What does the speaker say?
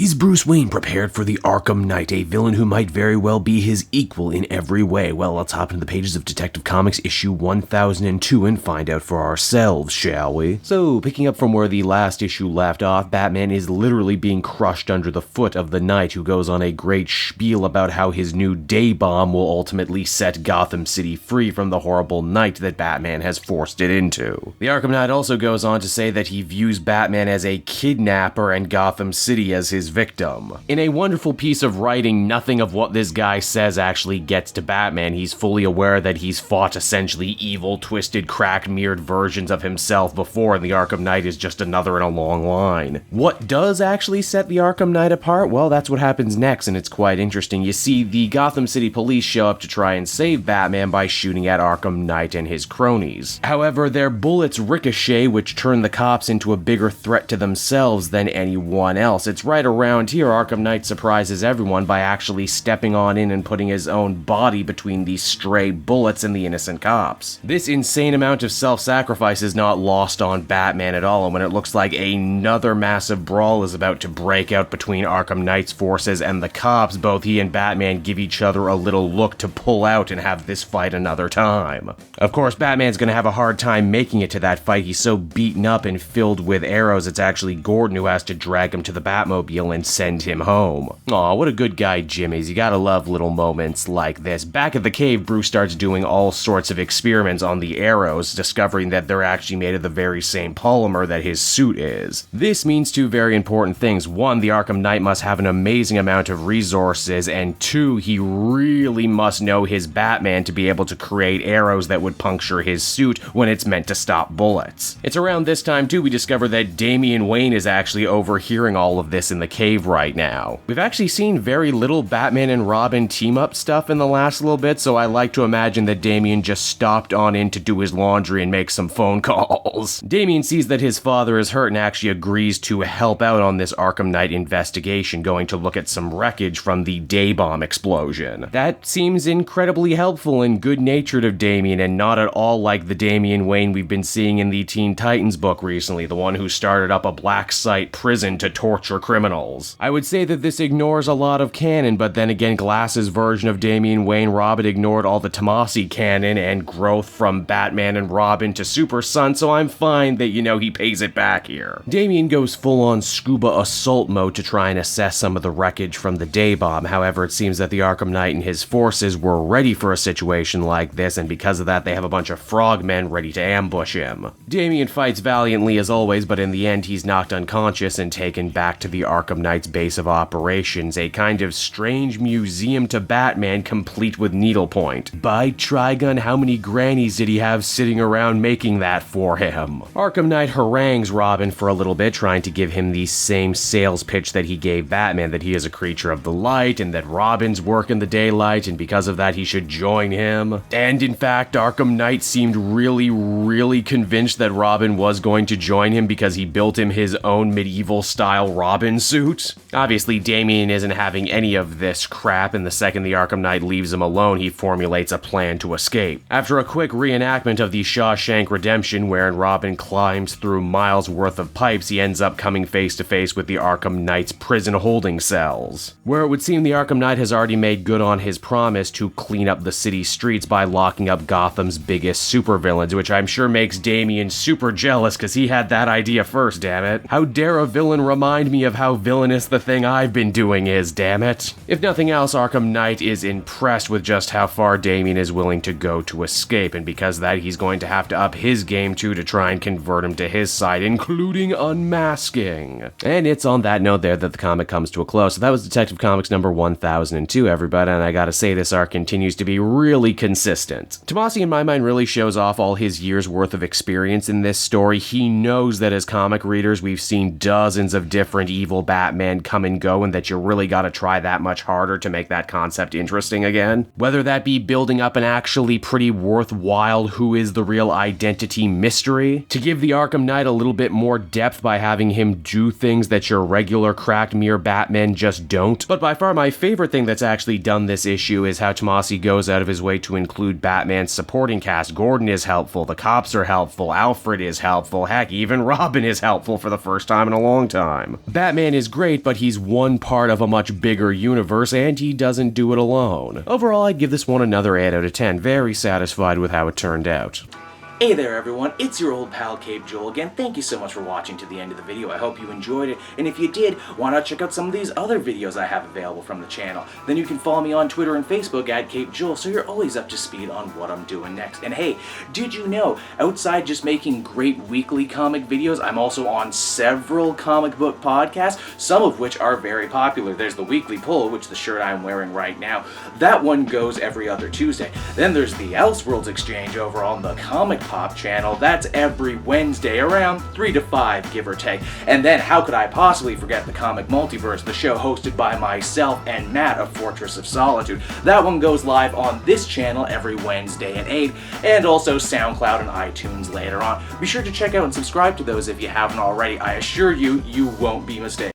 Is Bruce Wayne prepared for the Arkham Knight, a villain who might very well be his equal in every way? Well, let's hop into the pages of Detective Comics issue 1002 and find out for ourselves, shall we? So, picking up from where the last issue left off, Batman is literally being crushed under the foot of the Knight, who goes on a great spiel about how his new day bomb will ultimately set Gotham City free from the horrible night that Batman has forced it into. The Arkham Knight also goes on to say that he views Batman as a kidnapper and Gotham City as his victim. In a wonderful piece of writing, nothing of what this guy says actually gets to Batman. He's fully aware that he's fought essentially evil, twisted, cracked, mirrored versions of himself before, and the Arkham Knight is just another in a long line. What does actually set the Arkham Knight apart? Well, that's what happens next, and it's quite interesting. You see, the Gotham City police show up to try and save Batman by shooting at Arkham Knight and his cronies. However, their bullets ricochet, which turn the cops into a bigger threat to themselves than anyone else. It's right around here Arkham Knight surprises everyone by actually stepping on in and putting his own body between these stray bullets and the innocent cops. This insane amount of self-sacrifice is not lost on Batman at all, and when it looks like another massive brawl is about to break out between Arkham Knight's forces and the cops, both he and Batman give each other a little look to pull out and have this fight another time. Of course, Batman's gonna have a hard time making it to that fight. He's so beaten up and filled with arrows, it's actually Gordon who has to drag him to the Batmobile and send him home. Aw, what a good guy Jim is. You gotta love little moments like this. Back at the cave, Bruce starts doing all sorts of experiments on the arrows, discovering that they're actually made of the very same polymer that his suit is. This means two very important things. One, the Arkham Knight must have an amazing amount of resources, and two, he really must know his Batman to be able to create arrows that would puncture his suit when it's meant to stop bullets. It's around this time too we discover that Damian Wayne is actually overhearing all of this in the cave right now. We've actually seen very little Batman and Robin team-up stuff in the last little bit, so I like to imagine that Damian just stopped on in to do his laundry and make some phone calls. Damian sees that his father is hurt and actually agrees to help out on this Arkham Knight investigation, going to look at some wreckage from the day bomb explosion. That seems incredibly helpful and good-natured of Damian, and not at all like the Damian Wayne we've been seeing in the Teen Titans book recently, the one who started up a black site prison to torture criminals. I would say that this ignores a lot of canon, but then again, Glass's version of Damian Wayne Robin ignored all the Tomasi canon and growth from Batman and Robin to Super Son, so I'm fine that, he pays it back here. Damian goes full-on scuba assault mode to try and assess some of the wreckage from the day bomb. However, it seems that the Arkham Knight and his forces were ready for a situation like this, and because of that, they have a bunch of frogmen ready to ambush him. Damian fights valiantly as always, but in the end, he's knocked unconscious and taken back to the Arkham Knight's base of operations, a kind of strange museum to Batman complete with needlepoint. By Trigun, how many grannies did he have sitting around making that for him? Arkham Knight harangues Robin for a little bit, trying to give him the same sales pitch that he gave Batman, that he is a creature of the light and that Robin's work in the daylight, and because of that he should join him. And in fact, Arkham Knight seemed really convinced that Robin was going to join him because he built him his own medieval-style Robin suit. Obviously, Damian isn't having any of this crap, and the second the Arkham Knight leaves him alone, he formulates a plan to escape. After a quick reenactment of the Shawshank Redemption, wherein Robin climbs through miles worth of pipes, he ends up coming face to face with the Arkham Knight's prison holding cells, where it would seem the Arkham Knight has already made good on his promise to clean up the city streets by locking up Gotham's biggest supervillains, which I'm sure makes Damian super jealous because he had that idea first, damn it. How dare a villain remind me of how villainous the thing I've been doing is, damn it. If nothing else, Arkham Knight is impressed with just how far Damian is willing to go to escape, and because of that, he's going to have to up his game too to try and convert him to his side, including unmasking. And it's on that note there that the comic comes to a close. So that was Detective Comics number 1002, everybody, and I gotta say this arc continues to be really consistent. Tomasi, in my mind, really shows off all his years worth of experience in this story. He knows that as comic readers, we've seen dozens of different evil Batman come and go, and that you really gotta try that much harder to make that concept interesting again. Whether that be building up an actually pretty worthwhile who is the real identity mystery, to give the Arkham Knight a little bit more depth by having him do things that your regular cracked mirror Batman just don't. But by far my favorite thing that's actually done this issue is how Tomasi goes out of his way to include Batman's supporting cast. Gordon is helpful, the cops are helpful, Alfred is helpful, heck, even Robin is helpful for the first time in a long time. Batman is great, but he's one part of a much bigger universe, and he doesn't do it alone. Overall, I'd give this one another 8 out of 10. Very satisfied with how it turned out. Hey there everyone, it's your old pal Cape Joel again. Thank you so much for watching to the end of the video. I hope you enjoyed it, and if you did, why not check out some of these other videos I have available from the channel. Then you can follow me on Twitter and Facebook at Cape Joel, so you're always up to speed on what I'm doing next. And hey, did you know, outside just making great weekly comic videos, I'm also on several comic book podcasts, some of which are very popular. There's the Weekly Pull, which the shirt I'm wearing right now. That one goes every other Tuesday. Then there's the Elseworlds Exchange over on the Comic Pop channel. That's every Wednesday around 3 to 5, give or take. And then how could I possibly forget the Comic Multiverse, the show hosted by myself and Matt of Fortress of Solitude. That one goes live on this channel every Wednesday at 8, and also SoundCloud and iTunes later on. Be sure to check out and subscribe to those if you haven't already. I assure you, you won't be mistaken.